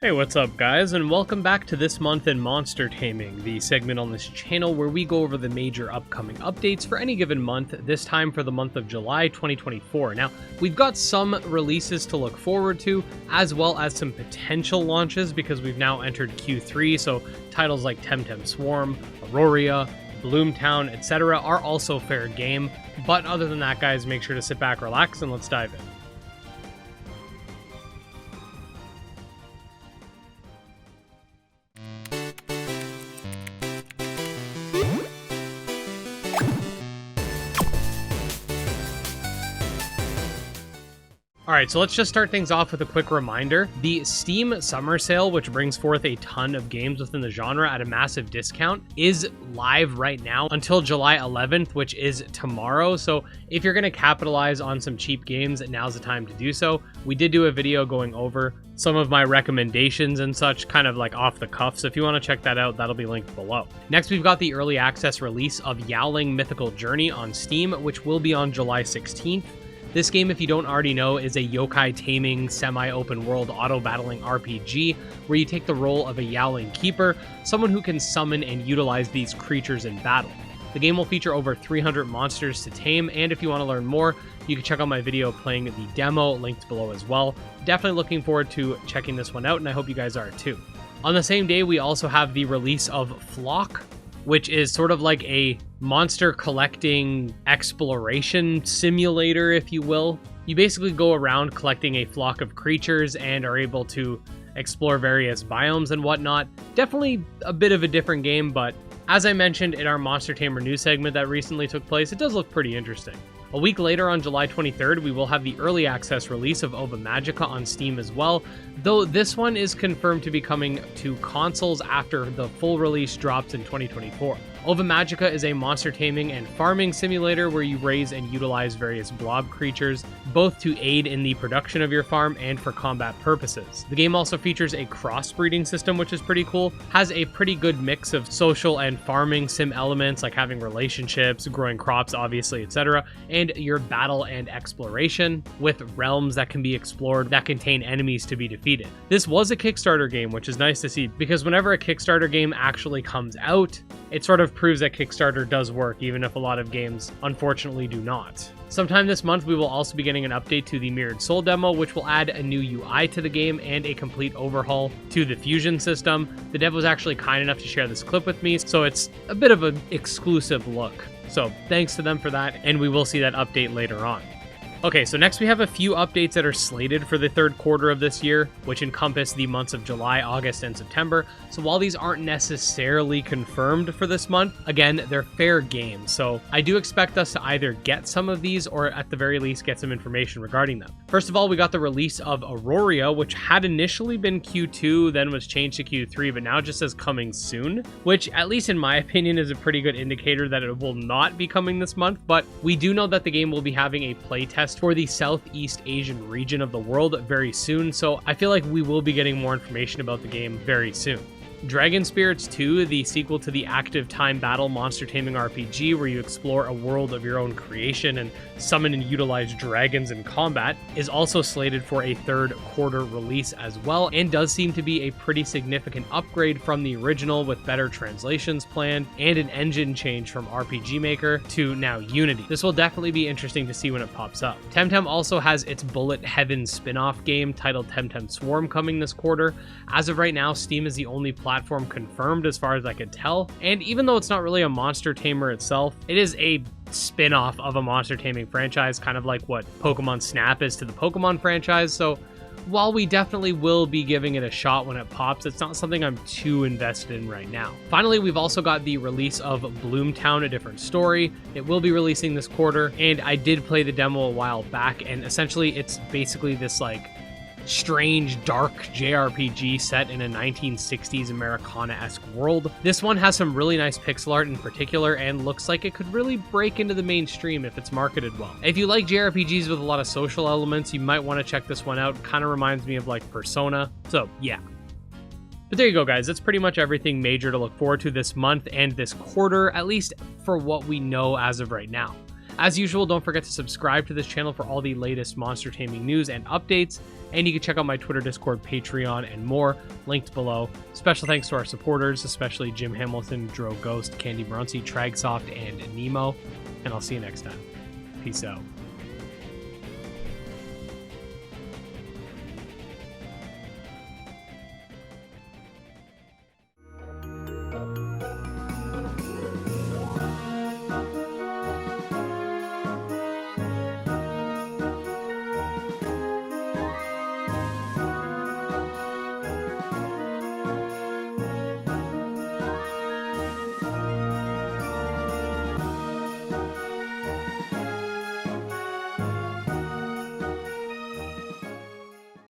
Hey, what's up guys, and welcome back to This Month in Monster Taming, the segment on this channel where we go over the major upcoming updates for any given month, this time for the month of July 2024. Now, we've got some releases to look forward to, as well as some potential launches because we've now entered Q3, so titles like Temtem Swarm, Auroria, Bloomtown, etc. are also fair game. But other than that, guys, make sure to sit back, relax, and let's dive in. Alright, so let's just start things off with a quick reminder. The Steam Summer Sale, which brings forth a ton of games within the genre at a massive discount, is live right now until July 11th, which is tomorrow. So if you're going to capitalize on some cheap games, now's the time to do so. We did do a video going over some of my recommendations and such, kind of like off the cuff, so if you want to check that out, that'll be linked below. Next, we've got the early access release of Yaoling Mythical Journey on Steam, which will be on July 16th. This game, if you don't already know, is a yokai taming, semi-open world auto-battling RPG where you take the role of a Yaoling keeper, someone who can summon and utilize these creatures in battle. The game will feature over 300 monsters to tame, and if you want to learn more, you can check out my video playing the demo, linked below as well. Definitely looking forward to checking this one out, and I hope you guys are too. On the same day, we also have the release of Flock, which is sort of like a monster collecting exploration simulator, if you will. You basically go around collecting a flock of creatures and are able to explore various biomes and whatnot. Definitely a bit of a different game, but as I mentioned in our Monster Tamer news segment that recently took place, it does look pretty interesting. A week later, on July 23rd, we will have the early access release of Ova Magica on Steam as well, though this one is confirmed to be coming to consoles after the full release drops in 2024. Ova Magica is a monster taming and farming simulator where you raise and utilize various blob creatures, both to aid in the production of your farm and for combat purposes. The game also features a crossbreeding system, which is pretty cool, has a pretty good mix of social and farming sim elements like having relationships, growing crops obviously, etc., and your battle and exploration with realms that can be explored that contain enemies to be defeated. This was a Kickstarter game, which is nice to see because whenever a Kickstarter game actually comes out, it sort of proves that Kickstarter does work, even if a lot of games unfortunately do not. Sometime this month, we will also be getting an update to the Mirrored Soul demo, which will add a new UI to the game and a complete overhaul to the fusion system. The dev was actually kind enough to share this clip with me, so it's a bit of an exclusive look. So thanks to them for that, and we will see that update later on. Okay, so next we have a few updates that are slated for the third quarter of this year, which encompass the months of July, August, and September. So while these aren't necessarily confirmed for this month, again, they're fair game. So I do expect us to either get some of these or at the very least get some information regarding them. First of all, we got the release of Auroria, which had initially been Q2, then was changed to Q3, but now just says coming soon, which at least in my opinion is a pretty good indicator that it will not be coming this month. But we do know that the game will be having a playtest for the Southeast Asian region of the world very soon, so I feel like we will be getting more information about the game very soon. Dragon Spirits 2, the sequel to the active time battle monster taming RPG where you explore a world of your own creation and summon and utilize dragons in combat, is also slated for a third quarter release as well, and does seem to be a pretty significant upgrade from the original with better translations planned and an engine change from RPG Maker to now Unity. This will definitely be interesting to see when it pops up. Temtem also has its Bullet Heaven spin-off game titled Temtem Swarm coming this quarter. As of right now, Steam is the only platform confirmed as far as I could tell, and even though it's not really a monster tamer itself, it is a spin-off of a monster taming franchise, kind of like what Pokemon Snap is to the Pokemon franchise. So while we definitely will be giving it a shot when it pops, it's not something I'm too invested in right now. Finally, we've also got the release of Bloomtown, A Different Story. It will be releasing this quarter, and I did play the demo a while back, and essentially it's basically this like strange, dark JRPG set in a 1960s Americana-esque world. This one has some really nice pixel art in particular and looks like it could really break into the mainstream if it's marketed well. If you like JRPGs with a lot of social elements, you might want to check this one out. Kind of reminds me of like Persona, so yeah. But there you go, guys. That's pretty much everything major to look forward to this month and this quarter, at least for what we know as of right now. As usual, don't forget to subscribe to this channel for all the latest monster taming news and updates, and you can check out my Twitter, Discord, Patreon, and more, linked below. Special thanks to our supporters, especially Jim Hamilton, Dro Ghost, Candy Morency, TragSoft, and Nemo, and I'll see you next time. Peace out.